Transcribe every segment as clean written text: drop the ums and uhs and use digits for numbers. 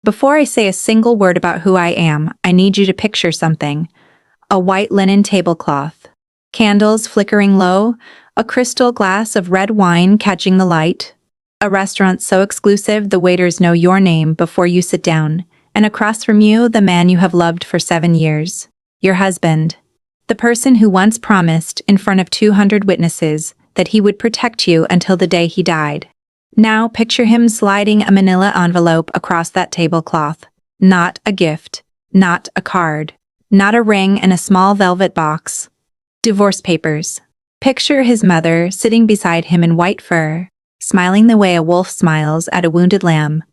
Before I say a single word about who I am, I need you to picture something. A white linen tablecloth. Candles flickering low, a crystal glass of red wine catching the light. A restaurant so exclusive the waiters know your name before you sit down, and across from you the man you have loved for 7 years. Your husband. The person who once promised, in front of 200 witnesses, that he would protect you until the day he died. Now picture him sliding a manila envelope across that tablecloth. Not a gift, not a card, not a ring and a small velvet box. Divorce papers. Picture his mother sitting beside him in white fur, smiling the way a wolf smiles at a wounded lamb.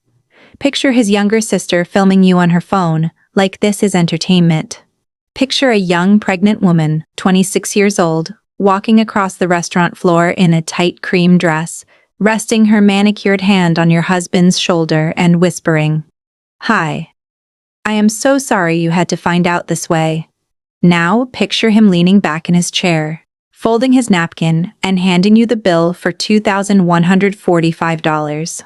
Picture his younger sister filming you on her phone, like this is entertainment. Picture a young pregnant woman, 26 years old, walking across the restaurant floor in a tight cream dress, resting her manicured hand on your husband's shoulder and whispering, "Hi. I am so sorry you had to find out this way." Now picture him leaning back in his chair, folding his napkin and handing you the bill for $2,145.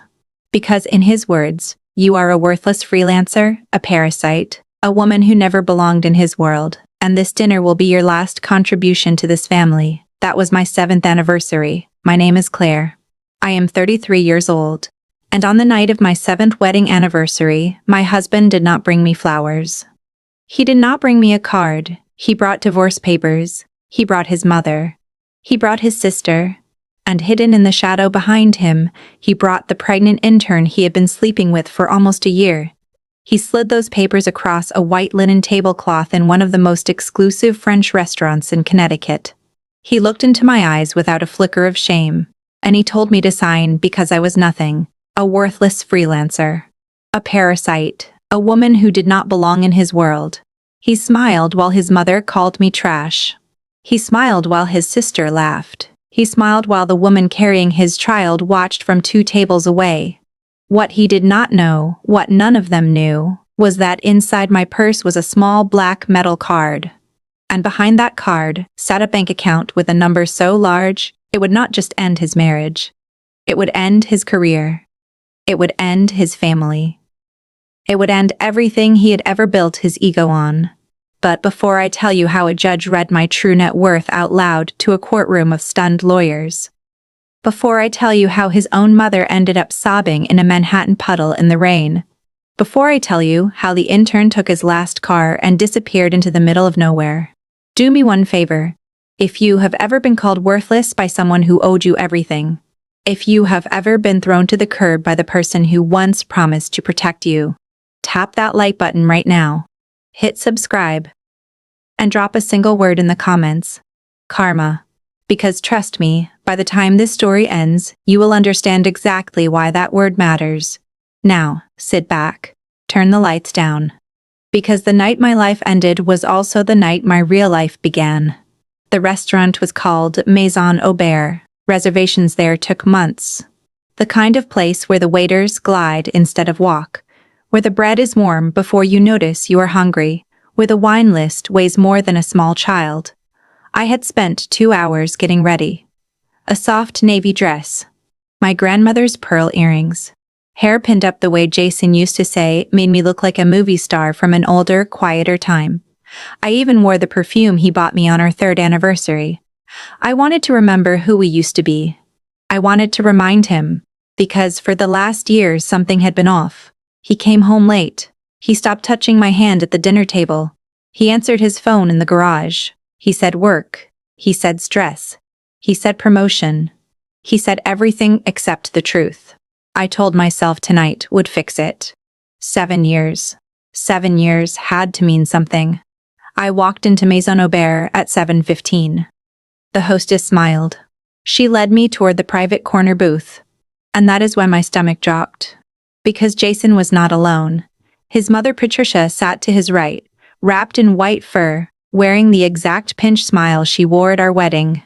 Because in his words, you are a worthless freelancer, a parasite, a woman who never belonged in his world, and this dinner will be your last contribution to this family. That was my 7th anniversary. My name is Claire. I am 33 years old, and on the night of my 7th wedding anniversary, my husband did not bring me flowers. He did not bring me a card. He brought divorce papers. He brought his mother. He brought his sister. And hidden in the shadow behind him, he brought the pregnant intern he had been sleeping with for almost a year. He slid those papers across a white linen tablecloth in one of the most exclusive French restaurants in Connecticut. He looked into my eyes without a flicker of shame, and he told me to sign because I was nothing, a worthless freelancer, a parasite, a woman who did not belong in his world. He smiled while his mother called me trash. He smiled while his sister laughed. He smiled while the woman carrying his child watched from 2 tables away. What he did not know, what none of them knew, was that inside my purse was a small black metal card. And behind that card sat a bank account with a number so large, it would not just end his marriage. It would end his career. It would end his family. It would end everything he had ever built his ego on. But before I tell you how a judge read my true net worth out loud to a courtroom of stunned lawyers, before I tell you how his own mother ended up sobbing in a Manhattan puddle in the rain, before I tell you how the intern took his last car and disappeared into the middle of nowhere, do me one favor. If you have ever been called worthless by someone who owed you everything, if you have ever been thrown to the curb by the person who once promised to protect you, tap that like button right now. Hit subscribe. And drop a single word in the comments. Karma. Because trust me, by the time this story ends, you will understand exactly why that word matters. Now, sit back. Turn the lights down. Because the night my life ended was also the night my real life began. The restaurant was called Maison Aubert. Reservations there took months. The kind of place where the waiters glide instead of walk, where the bread is warm before you notice you are hungry, where the wine list weighs more than a small child. I had spent 2 hours getting ready. A soft navy dress. My grandmother's pearl earrings. Hair pinned up the way Jason used to say made me look like a movie star from an older, quieter time. I even wore the perfume he bought me on our 3rd anniversary. I wanted to remember who we used to be. I wanted to remind him, because for the last year something had been off. He came home late. He stopped touching my hand at the dinner table. He answered his phone in the garage. He said work. He said stress. He said promotion. He said everything except the truth. I told myself tonight would fix it. 7 years. 7 years had to mean something. I walked into Maison Aubert at 7:15. The hostess smiled. She led me toward the private corner booth. And that is when my stomach dropped. Because Jason was not alone. His mother Patricia sat to his right, wrapped in white fur, wearing the exact pinch smile she wore at our wedding.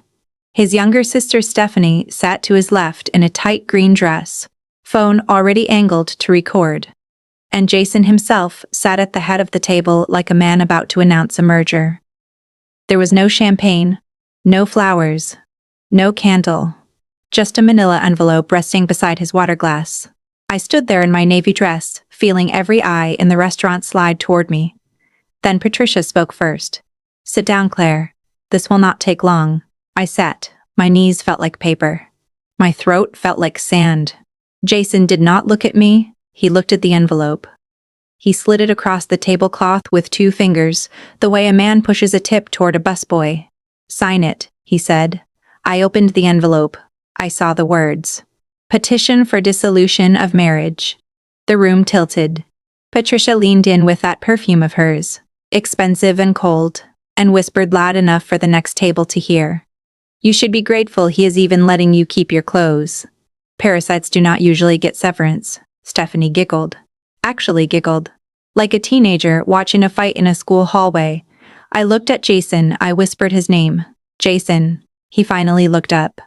His younger sister Stephanie sat to his left in a tight green dress, phone already angled to record. And Jason himself sat at the head of the table like a man about to announce a merger. There was no champagne, no flowers, no candle, just a manila envelope resting beside his water glass. I stood there in my navy dress, feeling every eye in the restaurant slide toward me. Then Patricia spoke first. "Sit down, Claire. This will not take long." I sat. My knees felt like paper. My throat felt like sand. Jason did not look at me. He looked at the envelope. He slid it across the tablecloth with 2 fingers, the way a man pushes a tip toward a busboy. "Sign it," he said. I opened the envelope. I saw the words. "Petition for dissolution of marriage." The room tilted. Patricia leaned in with that perfume of hers, expensive and cold, and whispered loud enough for the next table to hear. "You should be grateful he is even letting you keep your clothes. Parasites do not usually get severance." Stephanie giggled. Actually giggled. Like a teenager watching a fight in a school hallway. I looked at Jason. I whispered his name. "Jason." He finally looked up.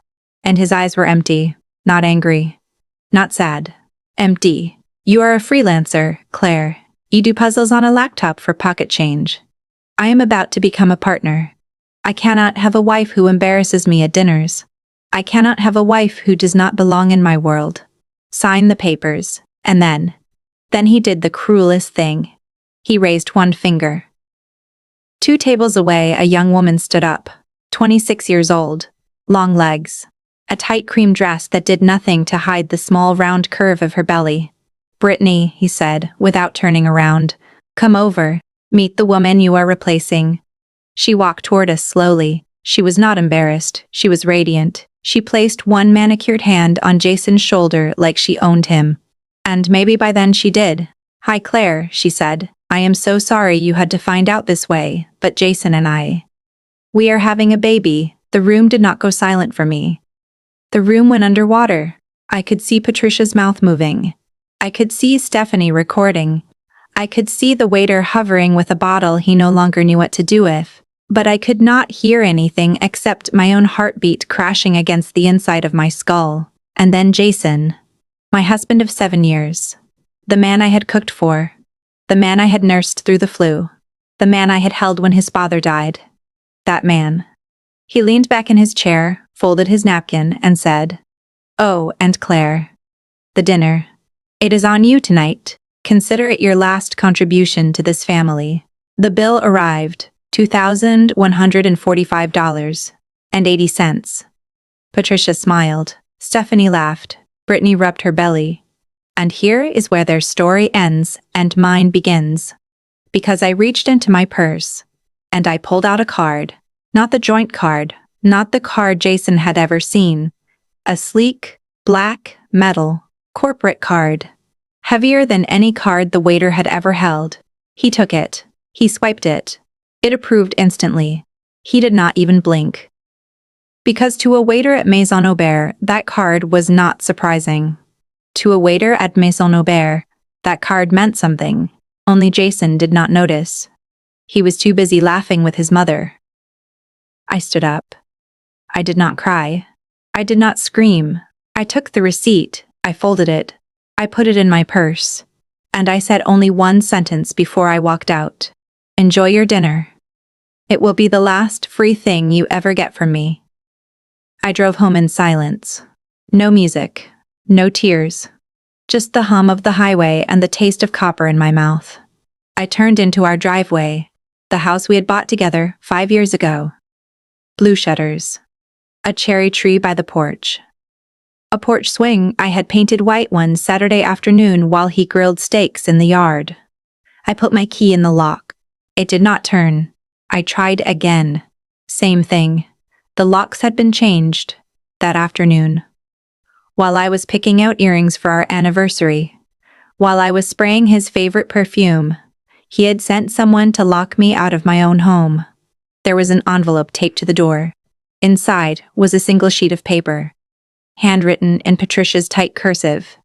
And his eyes were empty. Not angry. Not sad. Empty. "You are a freelancer, Claire. You do puzzles on a laptop for pocket change. I am about to become a partner. I cannot have a wife who embarrasses me at dinners. I cannot have a wife who does not belong in my world. Sign the papers." And then he did the cruelest thing. He raised 1 finger. 2 tables away, a young woman stood up, 26 years old, long legs, a tight cream dress that did nothing to hide the small round curve of her belly. "Brittany," he said, without turning around, "come over. Meet the woman you are replacing." She walked toward us slowly. She was not embarrassed. She was radiant. She placed 1 manicured hand on Jason's shoulder like she owned him. And maybe by then she did. "Hi, Claire," she said. "I am so sorry you had to find out this way, but Jason and we are having a baby." The room did not go silent for me. The room went underwater. I could see Patricia's mouth moving. I could see Stephanie recording. I could see the waiter hovering with a bottle he no longer knew what to do with. But I could not hear anything except my own heartbeat crashing against the inside of my skull. And then Jason. My husband of 7 years. The man I had cooked for. The man I had nursed through the flu. The man I had held when his father died. That man. He leaned back in his chair, folded his napkin, and said, "Oh, and Claire. The dinner. It is on you tonight. Consider it your last contribution to this family." The bill arrived, $2,145.80. Patricia smiled. Stephanie laughed. Brittany rubbed her belly. And here is where their story ends and mine begins. Because I reached into my purse, and I pulled out a card. Not the joint card, not the card Jason had ever seen. A sleek, black, metal, corporate card. Heavier than any card the waiter had ever held. He took it. He swiped it. It approved instantly. He did not even blink. Because to a waiter at Maison Aubert, that card was not surprising. To a waiter at Maison Aubert, that card meant something. Only Jason did not notice. He was too busy laughing with his mother. I stood up. I did not cry. I did not scream. I took the receipt. I folded it. I put it in my purse. And I said only 1 sentence before I walked out. "Enjoy your dinner. It will be the last free thing you ever get from me." I drove home in silence. No music. No tears. Just the hum of the highway and the taste of copper in my mouth. I turned into our driveway, the house we had bought together 5 years ago. Blue shutters. A cherry tree by the porch. A porch swing I had painted white one Saturday afternoon while he grilled steaks in the yard. I put my key in the lock. It did not turn. I tried again. Same thing. The locks had been changed that afternoon. While I was picking out earrings for our anniversary, while I was spraying his favorite perfume, he had sent someone to lock me out of my own home. There was an envelope taped to the door. Inside was a single sheet of paper, handwritten in Patricia's tight cursive.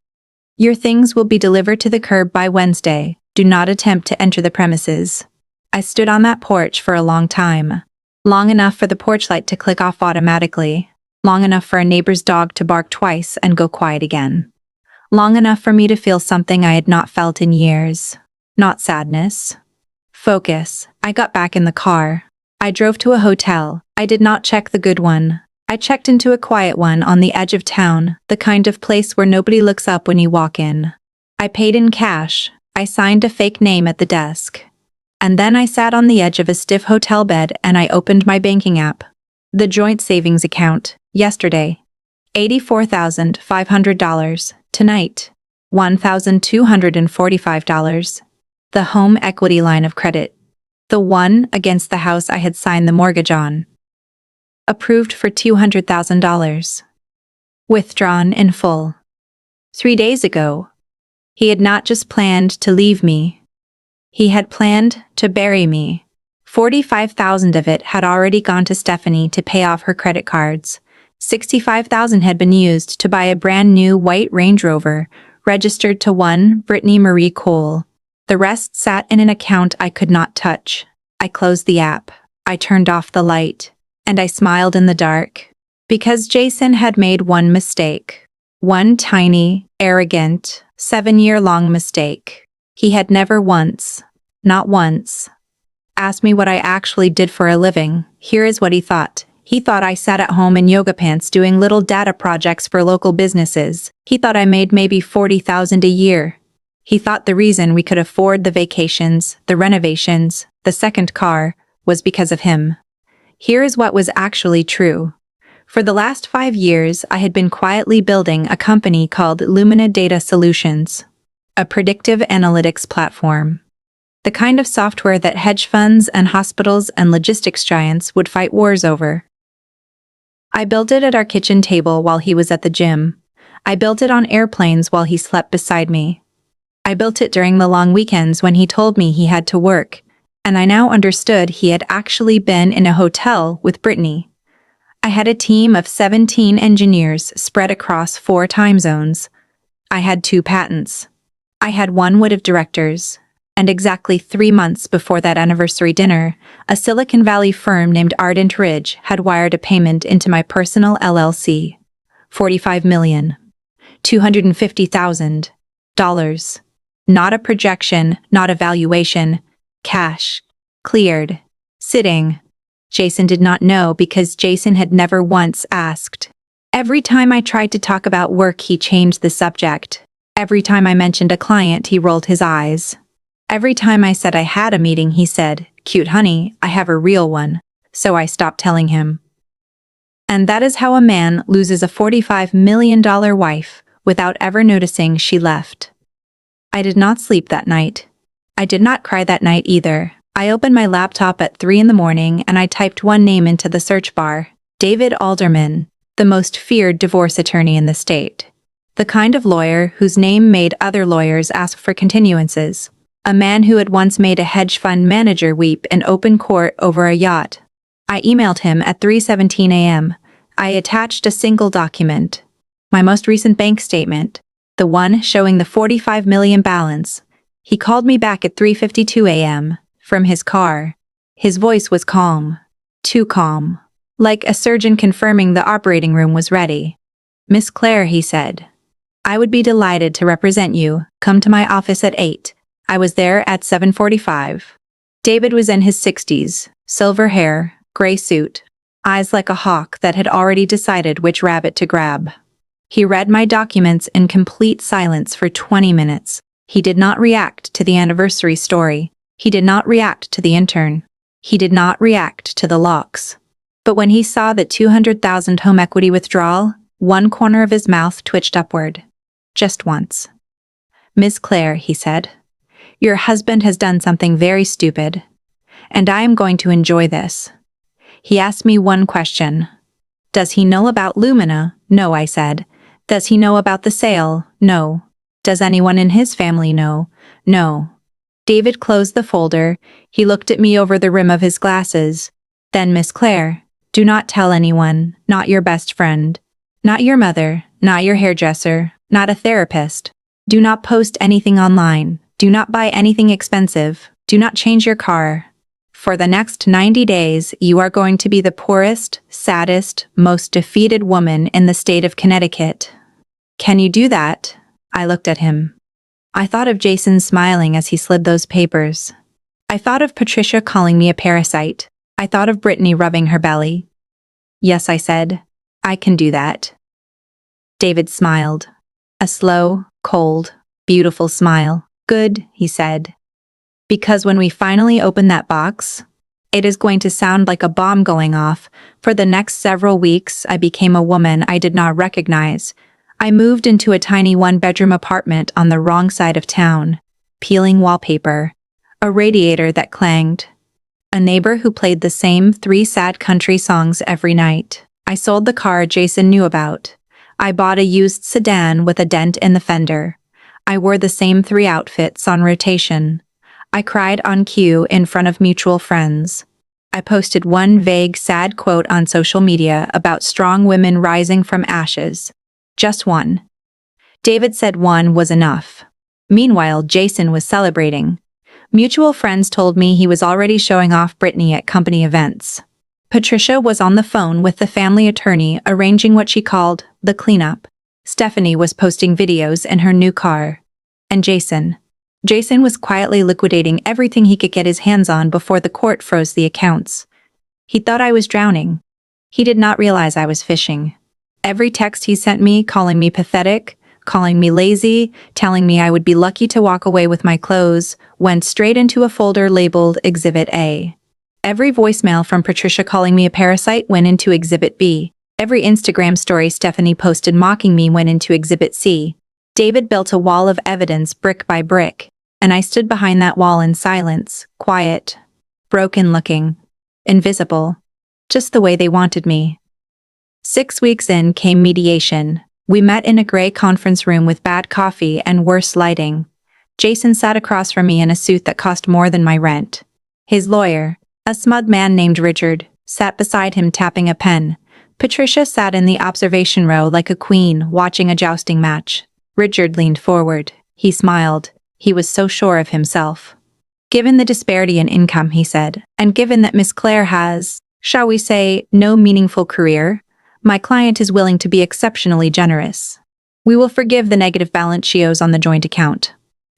"Your things will be delivered to the curb by Wednesday. Do not attempt to enter the premises." I stood on that porch for a long time. Long enough for the porch light to click off automatically. Long enough for a neighbor's dog to bark twice and go quiet again. Long enough for me to feel something I had not felt in years. Not sadness. Focus. I got back in the car. I drove to a hotel. I did not check the good one. I checked into a quiet one on the edge of town, the kind of place where nobody looks up when you walk in. I paid in cash, I signed a fake name at the desk. And then I sat on the edge of a stiff hotel bed and I opened my banking app. The joint savings account. Yesterday. $84,500. Tonight. $1,245. The home equity line of credit. The one against the house I had signed the mortgage on. Approved for $200,000. Withdrawn in full. 3 days ago. He had not just planned to leave me. He had planned to bury me. 45,000 of it had already gone to Stephanie to pay off her credit cards. 65,000 had been used to buy a brand new white Range Rover, registered to one Brittany Marie Cole. The rest sat in an account I could not touch. I closed the app. I turned off the light. And I smiled in the dark. Because Jason had made one mistake. One tiny, arrogant, 7-year-long mistake. He had never once, not once, asked me what I actually did for a living. Here is what he thought. He thought I sat at home in yoga pants doing little data projects for local businesses. He thought I made maybe $40,000 a year. He thought the reason we could afford the vacations, the renovations, the second car, was because of him. Here is what was actually true. For the last 5 years, I had been quietly building a company called Lumina Data Solutions. A predictive analytics platform. The kind of software that hedge funds and hospitals and logistics giants would fight wars over. I built it at our kitchen table while he was at the gym. I built it on airplanes while he slept beside me. I built it during the long weekends when he told me he had to work, and I now understood he had actually been in a hotel with Brittany. I had a team of 17 engineers spread across 4 time zones. I had 2 patents. I had 1 wood of directors, and exactly 3 months before that anniversary dinner, a Silicon Valley firm named Ardent Ridge had wired a payment into my personal LLC. $45,250,000. Not a projection, not a valuation. Cash. Cleared. Sitting. Jason did not know because Jason had never once asked. Every time I tried to talk about work, he changed the subject. Every time I mentioned a client, he rolled his eyes. Every time I said I had a meeting, he said, "Cute honey, I have a real one." So I stopped telling him. And that is how a man loses a $45 million wife without ever noticing she left. I did not sleep that night. I did not cry that night either. I opened my laptop at 3 in the morning and I typed one name into the search bar. David Alderman, the most feared divorce attorney in the state. The kind of lawyer whose name made other lawyers ask for continuances. A man who had once made a hedge fund manager weep in open court over a yacht. I emailed him at 3:17 a.m. I attached a single document. My most recent bank statement. The one showing the $45 million balance. He called me back at 3:52 a.m. from his car. His voice was calm. Too calm. Like a surgeon confirming the operating room was ready. "Miss Claire," he said. "I would be delighted to represent you. Come to my office at 8. I was there at 7:45. David was in his 60s, silver hair, gray suit, eyes like a hawk that had already decided which rabbit to grab. He read my documents in complete silence for 20 minutes. He did not react to the anniversary story. He did not react to the intern. He did not react to the locks. But when he saw the $200,000 home equity withdrawal, one corner of his mouth twitched upward. Just once. "Miss Claire," he said, "your husband has done something very stupid, and I am going to enjoy this." He asked me one question. "Does he know about Lumina?" "No," I said. "Does he know about the sale?" "No." "Does anyone in his family know?" "No." David closed the folder. He looked at me over the rim of his glasses. "Then, Miss Claire, do not tell anyone, not your best friend, not your mother, not your hairdresser, not a therapist. Do not post anything online. Do not buy anything expensive. Do not change your car. For the next 90 days, you are going to be the poorest, saddest, most defeated woman in the state of Connecticut. Can you do that?" I looked at him. I thought of Jason smiling as he slid those papers. I thought of Patricia calling me a parasite. I thought of Brittany rubbing her belly. "Yes," I said. "I can do that." David smiled. A slow, cold, beautiful smile. Good, he said. Because when we finally open that box, it is going to sound like a bomb going off. For the next several weeks, I became a woman I did not recognize. I moved into a tiny one-bedroom apartment on the wrong side of town. Peeling wallpaper. A radiator that clanged. A neighbor who played the same 3 sad country songs every night. I sold the car Jason knew about. I bought a used sedan with a dent in the fender. I wore the same 3 outfits on rotation. I cried on cue in front of mutual friends. I posted one vague, sad quote on social media about strong women rising from ashes. Just one. David said one was enough. Meanwhile, Jason was celebrating. Mutual friends told me he was already showing off Brittany at company events. Patricia was on the phone with the family attorney arranging what she called the cleanup. Stephanie was posting videos in her new car. And Jason was quietly liquidating everything he could get his hands on before the court froze the accounts. He thought I was drowning. He did not realize I was fishing. Every text he sent me calling me pathetic, calling me lazy, telling me I would be lucky to walk away with my clothes, went straight into a folder labeled Exhibit A. Every voicemail from Patricia calling me a parasite went into Exhibit B. Every Instagram story Stephanie posted mocking me went into Exhibit C. David built a wall of evidence brick by brick, and I stood behind that wall in silence, quiet, broken-looking, invisible, just the way they wanted me. 6 weeks in came mediation. We met in a gray conference room with bad coffee and worse lighting. Jason sat across from me in a suit that cost more than my rent. His lawyer, a smug man named Richard, sat beside him tapping a pen. Patricia sat in the observation row like a queen watching a jousting match. Richard leaned forward. He smiled. He was so sure of himself. Given the disparity in income, he said, and given that Miss Claire has, shall we say, no meaningful career, my client is willing to be exceptionally generous. We will forgive the negative balance she owes on the joint account.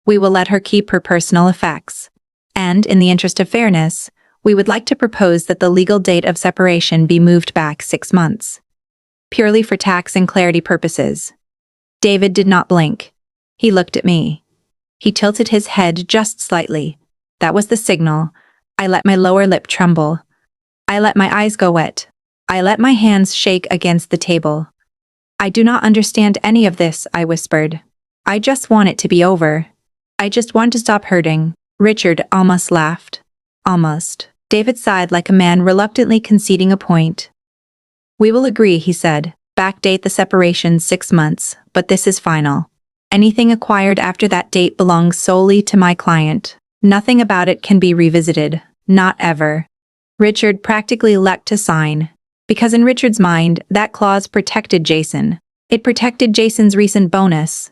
We will let her keep her personal effects. And, in the interest of fairness, we would like to propose that the legal date of separation be moved back 6 months. Purely for tax and clarity purposes. David did not blink. He looked at me. He tilted his head just slightly. That was the signal. I let my lower lip tremble. I let my eyes go wet. I let my hands shake against the table. I do not understand any of this, I whispered. I just want it to be over. I just want to stop hurting. Richard almost laughed. Almost. David sighed like a man reluctantly conceding a point. We will agree, he said. Backdate the separation 6 months, but this is final. Anything acquired after that date belongs solely to my client. Nothing about it can be revisited. Not ever. Richard practically leapt to sign. Because in Richard's mind, that clause protected Jason. It protected Jason's recent bonus.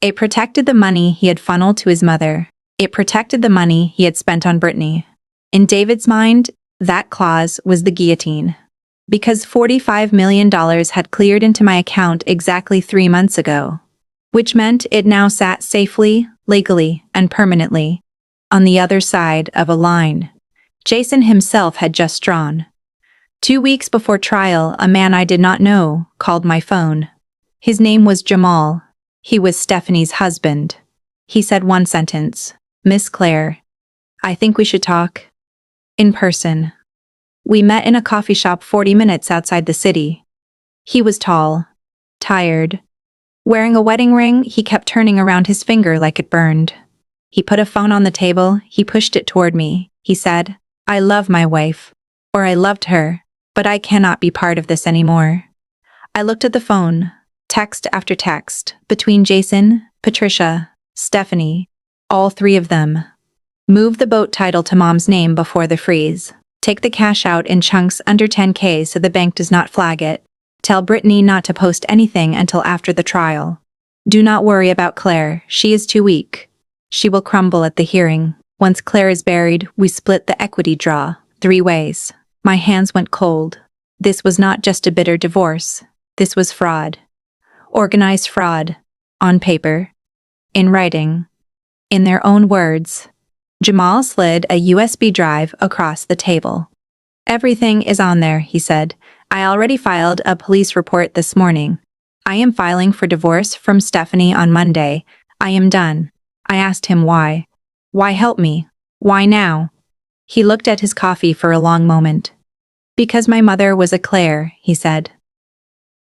It protected the money he had funneled to his mother. It protected the money he had spent on Brittany. In David's mind, that clause was the guillotine. Because $45 million had cleared into my account exactly 3 months ago. Which meant it now sat safely, legally, and permanently on the other side of a line Jason himself had just drawn. 2 weeks before trial, a man I did not know called my phone. His name was Jamal. He was Stephanie's husband. He said one sentence, Miss Claire, I think we should talk. In person. We met in a coffee shop 40 minutes outside the city. He was tall, tired. Wearing a wedding ring, he kept turning around his finger like it burned. He put a phone on the table, he pushed it toward me. He said, I love my wife. Or I loved her. But I cannot be part of this anymore. I looked at the phone, text after text, between Jason, Patricia, Stephanie, all 3 of them. Move the boat title to Mom's name before the freeze. Take the cash out in chunks under $10K so the bank does not flag it. Tell Brittany not to post anything until after the trial. Do not worry about Claire, she is too weak. She will crumble at the hearing. Once Claire is buried, we split the equity draw, 3 ways. My hands went cold. This was not just a bitter divorce. This was fraud. Organized fraud. On paper. In writing. In their own words. Jamal slid a USB drive across the table. Everything is on there, he said. I already filed a police report this morning. I am filing for divorce from Stephanie on Monday. I am done. I asked him why. Why help me? Why now? He looked at his coffee for a long moment. Because my mother was a Claire, he said.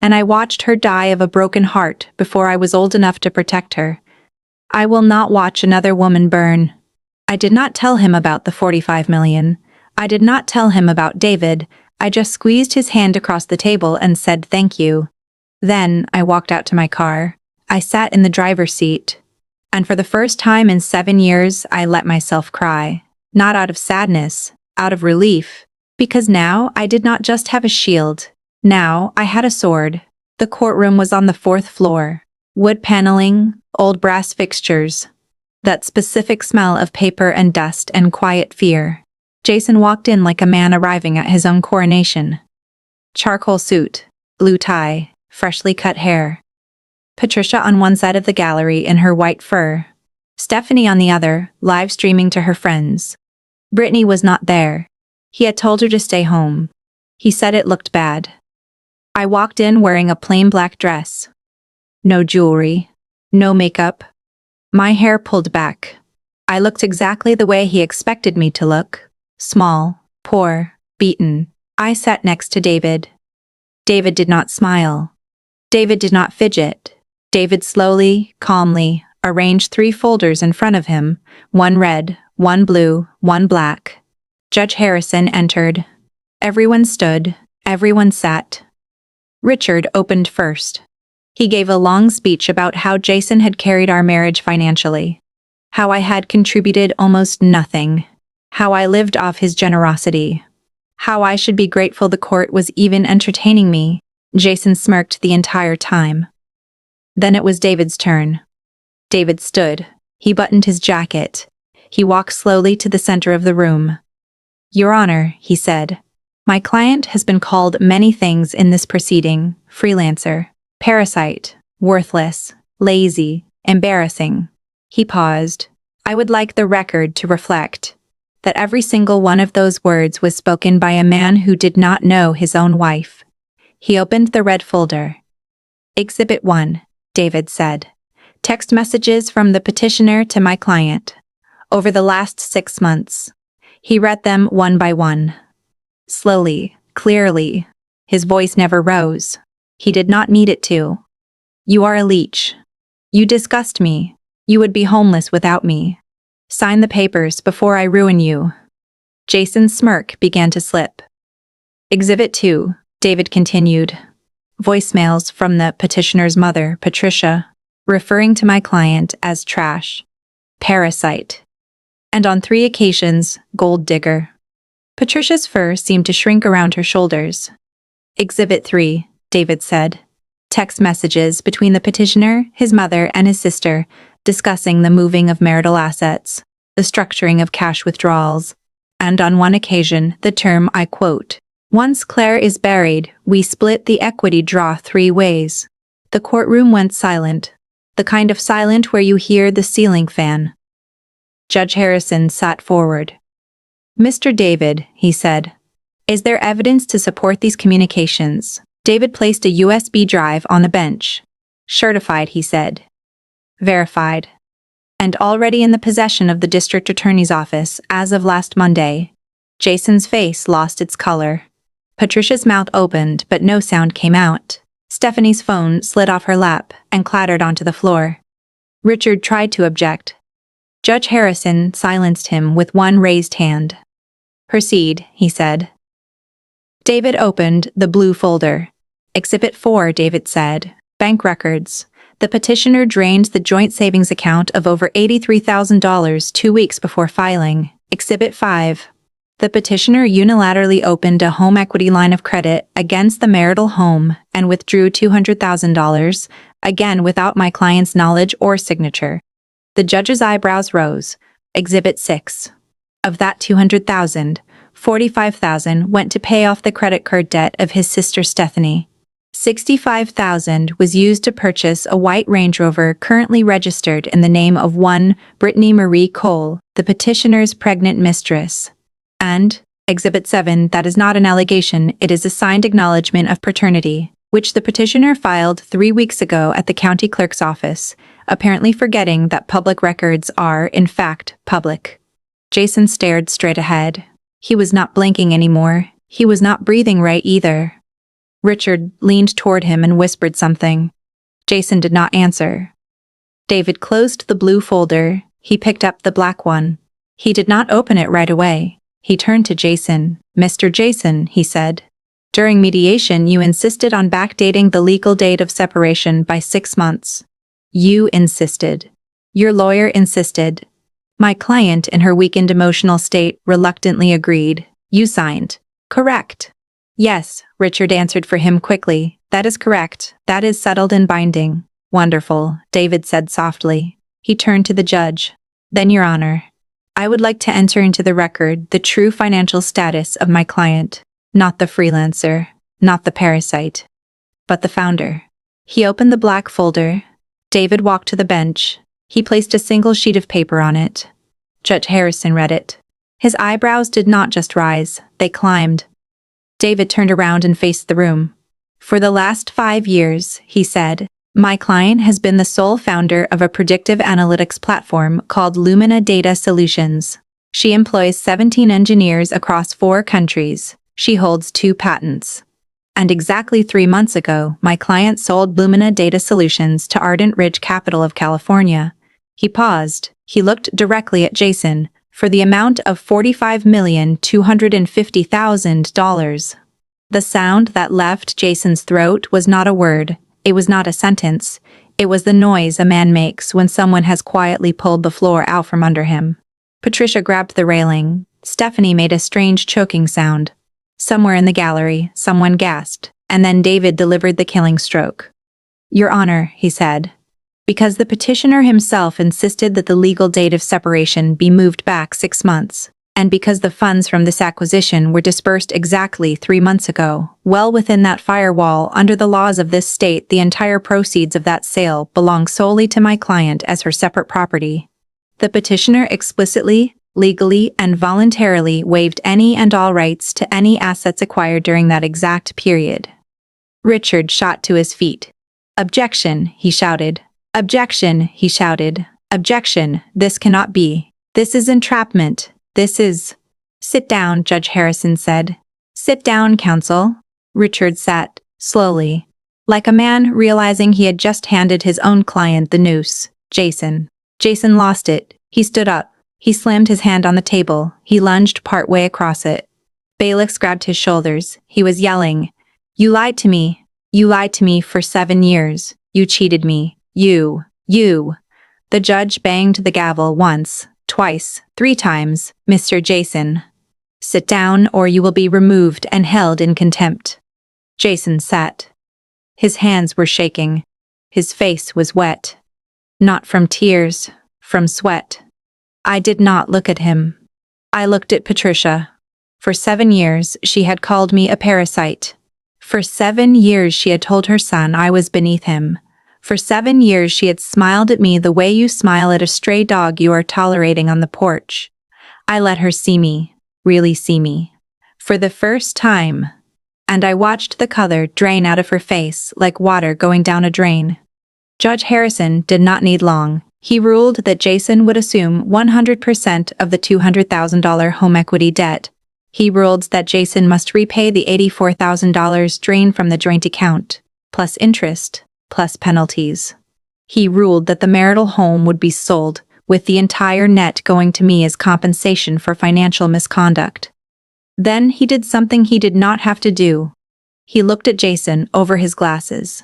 And I watched her die of a broken heart before I was old enough to protect her. I will not watch another woman burn. I did not tell him about the 45 million. I did not tell him about David. I just squeezed his hand across the table and said thank you. Then I walked out to my car. I sat in the driver's seat. And for the first time in 7 years, I let myself cry. Not out of sadness, out of relief. Because now I did not just have a shield. Now I had a sword. The courtroom was on the 4th floor. Wood paneling, old brass fixtures. That specific smell of paper and dust and quiet fear. Jason walked in like a man arriving at his own coronation. Charcoal suit, blue tie, freshly cut hair. Patricia on one side of the gallery in her white fur. Stephanie on the other, live streaming to her friends. Brittany was not there. He had told her to stay home. He said it looked bad. I walked in wearing a plain black dress. No jewelry. No makeup. My hair pulled back. I looked exactly the way he expected me to look. Small, poor, beaten. I sat next to David. David did not smile. David did not fidget. David slowly, calmly, arranged 3 folders in front of him, one red, one blue, one black. Judge Harrison entered. Everyone stood. Everyone sat. Richard opened first. He gave a long speech about how Jason had carried our marriage financially. How I had contributed almost nothing. How I lived off his generosity. How I should be grateful the court was even entertaining me. Jason smirked the entire time. Then it was David's turn. David stood. He buttoned his jacket. He walked slowly to the center of the room. Your Honor, he said, my client has been called many things in this proceeding: freelancer, parasite, worthless, lazy, embarrassing. He paused. I would like the record to reflect that every single one of those words was spoken by a man who did not know his own wife. He opened the red folder. Exhibit 1, David said. Text messages from the petitioner to my client. Over the last 6 months. He read them one by one. Slowly, clearly. His voice never rose. He did not need it to. You are a leech. You disgust me. You would be homeless without me. Sign the papers before I ruin you. Jason's smirk began to slip. Exhibit 2, David continued. Voicemails from the petitioner's mother, Patricia, referring to my client as trash, parasite, and on 3 occasions, gold digger. Patricia's fur seemed to shrink around her shoulders. Exhibit 3, David said. Text messages between the petitioner, his mother, and his sister, discussing the moving of marital assets, the structuring of cash withdrawals, and on one occasion, the term, I quote, once Claire is buried, we split the equity draw 3 ways. The courtroom went silent, the kind of silent where you hear the ceiling fan. Judge Harrison sat forward. Mr. David, he said, is there evidence to support these communications? David placed a USB drive on the bench. Certified, he said. Verified. And already in the possession of the district attorney's office as of last Monday. Jason's face lost its color. Patricia's mouth opened, but no sound came out. Stephanie's phone slid off her lap and clattered onto the floor. Richard tried to object. Judge Harrison silenced him with one raised hand. Proceed, he said. David opened the blue folder. Exhibit 4, David said. Bank records. The petitioner drained the joint savings account of over $83,000 2 weeks before filing. Exhibit 5. The petitioner unilaterally opened a home equity line of credit against the marital home and withdrew $200,000, again without my client's knowledge or signature. The judge's eyebrows rose. Exhibit 6. Of that $200,000, $45,000 went to pay off the credit card debt of his sister Stephanie. $65,000 was used to purchase a white Range Rover currently registered in the name of one Brittany Marie Cole, the petitioner's pregnant mistress. And, Exhibit 7, that is not an allegation, it is a signed acknowledgement of paternity, which the petitioner filed 3 weeks ago at the county clerk's office, apparently forgetting that public records are, in fact, public. Jason stared straight ahead. He was not blinking anymore. He was not breathing right either. Richard leaned toward him and whispered something. Jason did not answer. David closed the blue folder. He picked up the black one. He did not open it right away. He turned to Jason. "Mr. Jason," he said. "During mediation, you insisted on backdating the legal date of separation by 6 months. You insisted. Your lawyer insisted. My client, in her weakened emotional state, reluctantly agreed. You signed. Correct?" "Yes," Richard answered for him quickly. "That is correct. That is settled and binding." "Wonderful," David said softly. He turned to the judge. "Then, Your Honor, I would like to enter into the record the true financial status of my client, not the freelancer, not the parasite, but the founder." He opened the black folder. David walked to the bench. He placed a single sheet of paper on it. Judge Harrison read it. His eyebrows did not just rise, they climbed. David turned around and faced the room. "For the last 5 years," he said, "my client has been the sole founder of a predictive analytics platform called Lumina Data Solutions. She employs 17 engineers across 4 countries. She holds 2 patents. And exactly 3 months ago, my client sold Lumina Data Solutions to Ardent Ridge Capital of California." He paused. He looked directly at Jason. "For the amount of $45,250,000. The sound that left Jason's throat was not a word. It was not a sentence. It was the noise a man makes when someone has quietly pulled the floor out from under him. Patricia grabbed the railing. Stephanie made a strange choking sound. Somewhere in the gallery, someone gasped, and then David delivered the killing stroke. "Your Honor," he said, "because the petitioner himself insisted that the legal date of separation be moved back 6 months, and because the funds from this acquisition were dispersed exactly 3 months ago, well within that firewall, under the laws of this state, the entire proceeds of that sale belong solely to my client as her separate property. The petitioner explicitly, legally, and voluntarily waived any and all rights to any assets acquired during that exact period." Richard shot to his feet. "Objection," he shouted. "Objection," he shouted. "Objection, this cannot be. This is entrapment. This is—" "Sit down," Judge Harrison said. "Sit down, counsel." Richard sat, slowly, like a man realizing he had just handed his own client the noose. Jason lost it. He stood up. He slammed his hand on the table. He lunged partway across it. Bailiffs grabbed his shoulders. He was yelling, "You lied to me. You lied to me for 7 years. You cheated me. You. The judge banged the gavel once, twice, 3 times. "Mr. Jason, sit down or you will be removed and held in contempt." Jason sat. His hands were shaking. His face was wet. Not from tears, from sweat. I did not look at him. I looked at Patricia. For 7 years, she had called me a parasite. For 7 years, she had told her son I was beneath him. For 7 years, she had smiled at me the way you smile at a stray dog you are tolerating on the porch. I let her see me, really see me, for the first time. And I watched the color drain out of her face like water going down a drain. Judge Harrison did not need long. He ruled that Jason would assume 100% of the $200,000 home equity debt. He ruled that Jason must repay the $84,000 drained from the joint account, plus interest, plus penalties. He ruled that the marital home would be sold, with the entire net going to me as compensation for financial misconduct. Then he did something he did not have to do. He looked at Jason over his glasses.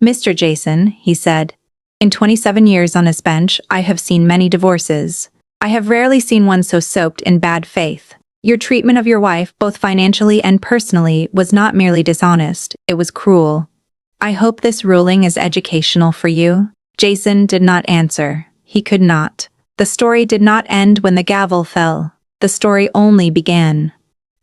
"Mr. Jason," he said, "in 27 years on this bench, I have seen many divorces. I have rarely seen one so soaked in bad faith. Your treatment of your wife, both financially and personally, was not merely dishonest, it was cruel. I hope this ruling is educational for you." Jason did not answer. He could not. The story did not end when the gavel fell. The story only began.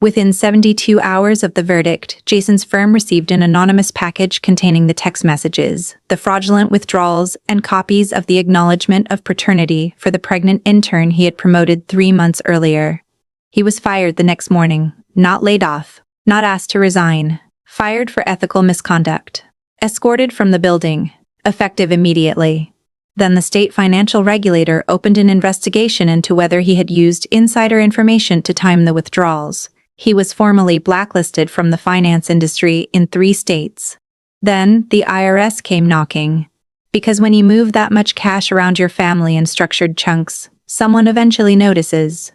Within 72 hours of the verdict, Jason's firm received an anonymous package containing the text messages, the fraudulent withdrawals, and copies of the acknowledgement of paternity for the pregnant intern he had promoted 3 months earlier. He was fired the next morning, not laid off, not asked to resign, fired for ethical misconduct, escorted from the building, effective immediately. Then the state financial regulator opened an investigation into whether he had used insider information to time the withdrawals. He was formally blacklisted from the finance industry in 3 states. Then, the IRS came knocking. Because when you move that much cash around your family in structured chunks, someone eventually notices.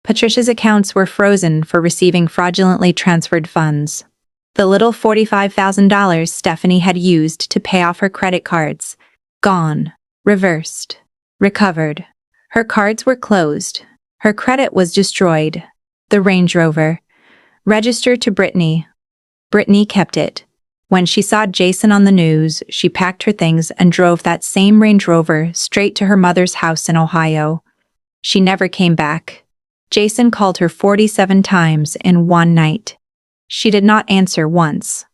Patricia's accounts were frozen for receiving fraudulently transferred funds. The little $45,000 Stephanie had used to pay off her credit cards. Gone. Reversed. Recovered. Her cards were closed. Her credit was destroyed. The Range Rover. Registered to Brittany. Brittany kept it. When she saw Jason on the news, she packed her things and drove that same Range Rover straight to her mother's house in Ohio. She never came back. Jason called her 47 times in one night. She did not answer once.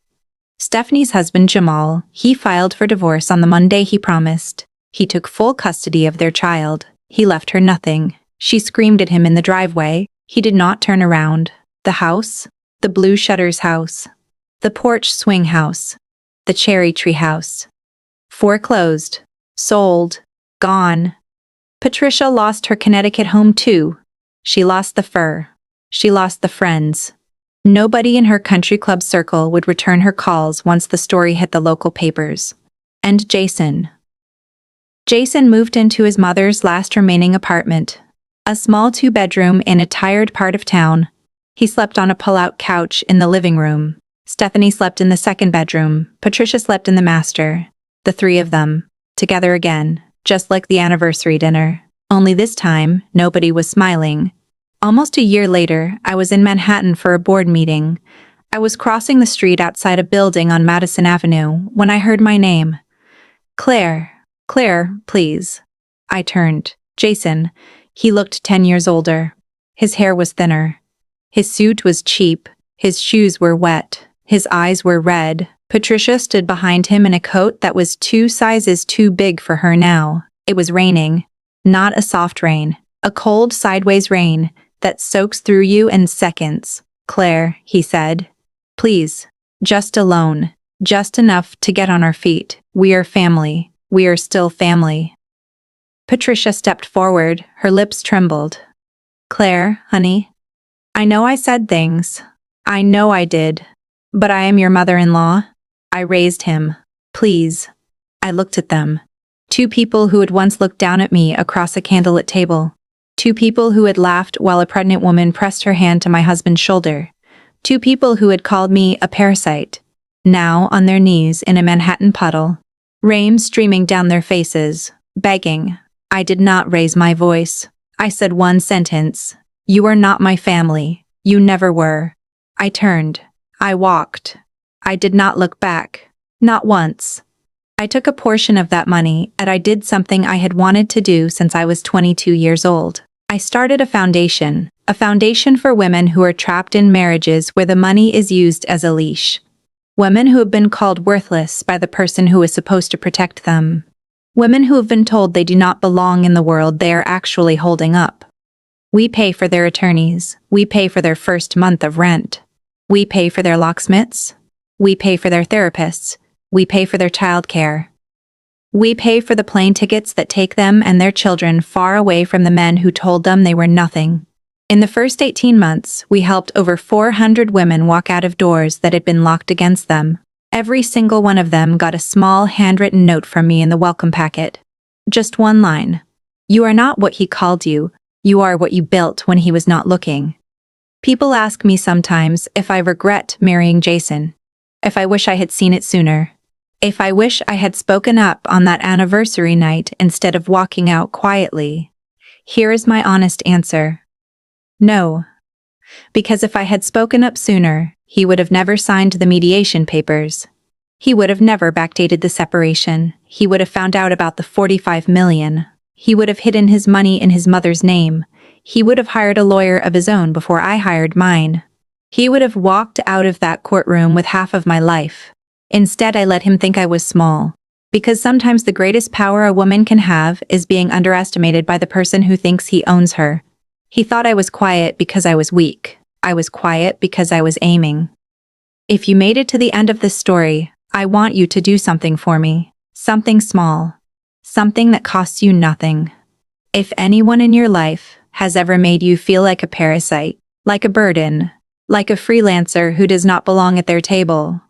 Stephanie's husband Jamal, he filed for divorce on the Monday he promised. He took full custody of their child. He left her nothing. She screamed at him in the driveway. He did not turn around. The house? The blue shutters house. The porch swing house. The cherry tree house. Foreclosed. Sold. Gone. Patricia lost her Connecticut home too. She lost the fur. She lost the friends. Nobody in her country club circle would return her calls once the story hit the local papers. And Jason. Jason moved into his mother's last remaining apartment. A small 2-bedroom in a tired part of town. He slept on a pull-out couch in the living room. Stephanie slept in the 2nd bedroom. Patricia slept in the master. The 3 of them. Together again. Just like the anniversary dinner. Only this time, nobody was smiling. Almost a year later, I was in Manhattan for a board meeting. I was crossing the street outside a building on Madison Avenue when I heard my name. Claire. Claire, please. I turned. Jason. He looked 10 years older. His hair was thinner. His suit was cheap. His shoes were wet. His eyes were red. Patricia stood behind him in a coat that was 2 sizes too big for her now. It was raining. Not a soft rain. A cold sideways rain that soaks through you in seconds. Claire, he said. Please. Just alone. Just enough to get on our feet. We are family. We are still family. Patricia stepped forward. Her lips trembled. Claire, honey. I know I said things. I know I did. But I am your mother-in-law. I raised him. Please. I looked at them. 2 people who had once looked down at me across a candlelit table. 2 people who had laughed while a pregnant woman pressed her hand to my husband's shoulder. 2 people who had called me a parasite. Now on their knees in a Manhattan puddle. Rain streaming down their faces. Begging. I did not raise my voice. I said one sentence. You are not my family. You never were. I turned. I walked. I did not look back. Not once. I took a portion of that money and I did something I had wanted to do since I was 22 years old. I started a foundation for women who are trapped in marriages where the money is used as a leash. Women who have been called worthless by the person who is supposed to protect them. Women who have been told they do not belong in the world they are actually holding up. We pay for their attorneys. We pay for their first month of rent. We pay for their locksmiths. We pay for their therapists. We pay for their childcare. We pay for the plane tickets that take them and their children far away from the men who told them they were nothing. In the first 18 months, we helped over 400 women walk out of doors that had been locked against them. Every single one of them got a small handwritten note from me in the welcome packet. Just one line. You are not what he called you. You are what you built when he was not looking. People ask me sometimes if I regret marrying Jason. If I wish I had seen it sooner. If I wish I had spoken up on that anniversary night instead of walking out quietly. Here is my honest answer. No. Because if I had spoken up sooner, he would have never signed the mediation papers. He would have never backdated the separation. He would have found out about the $45 million. He would have hidden his money in his mother's name. He would have hired a lawyer of his own before I hired mine. He would have walked out of that courtroom with half of my life. Instead, I let him think I was small. Because sometimes the greatest power a woman can have is being underestimated by the person who thinks he owns her. He thought I was quiet because I was weak. I was quiet because I was aiming. If you made it to the end of this story, I want you to do something for me. Something small. Something that costs you nothing. If anyone in your life has ever made you feel like a parasite, like a burden, like a freelancer who does not belong at their table,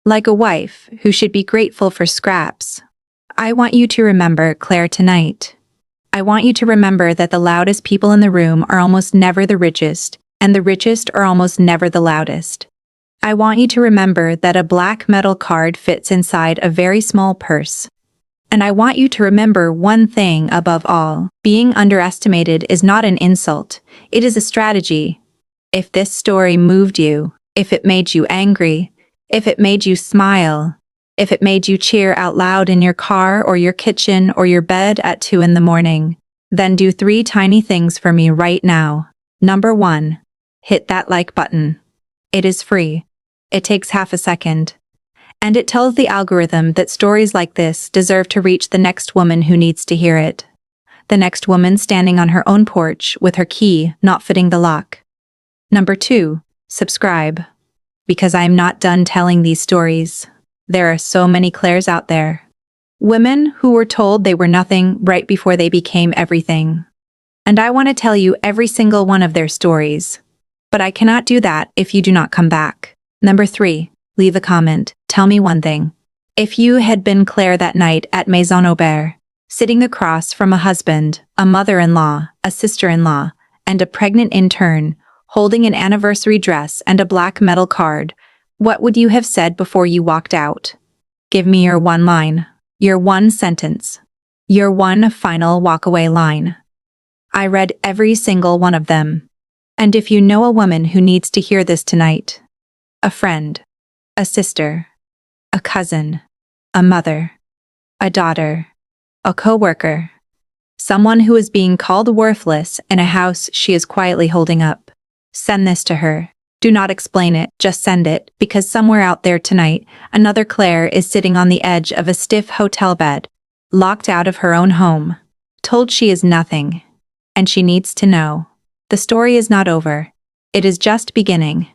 like a wife who should be grateful for scraps, I want you to remember Claire tonight. I want you to remember that the loudest people in the room are almost never the richest, and the richest are almost never the loudest. I want you to remember that a black metal card fits inside a very small purse. And I want you to remember one thing above all. Being underestimated is not an insult, it is a strategy. If this story moved you, if it made you angry, if it made you smile, if it made you cheer out loud in your car or your kitchen or your bed at 2 in the morning, then do 3 tiny things for me right now. Number 1. Hit that like button. It is free. It takes half a second. And it tells the algorithm that stories like this deserve to reach the next woman who needs to hear it. The next woman standing on her own porch with her key not fitting the lock. Number 2. Subscribe. Because I am not done telling these stories. There are so many Claires out there. Women who were told they were nothing right before they became everything. And I want to tell you every single one of their stories. But I cannot do that if you do not come back. Number 3. Leave a comment. Tell me one thing. If you had been Claire that night at Maison Aubert, sitting across from a husband, a mother-in-law, a sister-in-law, and a pregnant intern, holding an anniversary dress and a black metal card, what would you have said before you walked out? Give me your one line, your one sentence, your one final walkaway line. I read every single one of them. And if you know a woman who needs to hear this tonight, a friend, a sister, a cousin, a mother, a daughter, a coworker, someone who is being called worthless in a house she is quietly holding up, send this to her. Do not explain it, just send it, because somewhere out there tonight, another Claire is sitting on the edge of a stiff hotel bed, locked out of her own home, told she is nothing, and she needs to know. The story is not over. It is just beginning.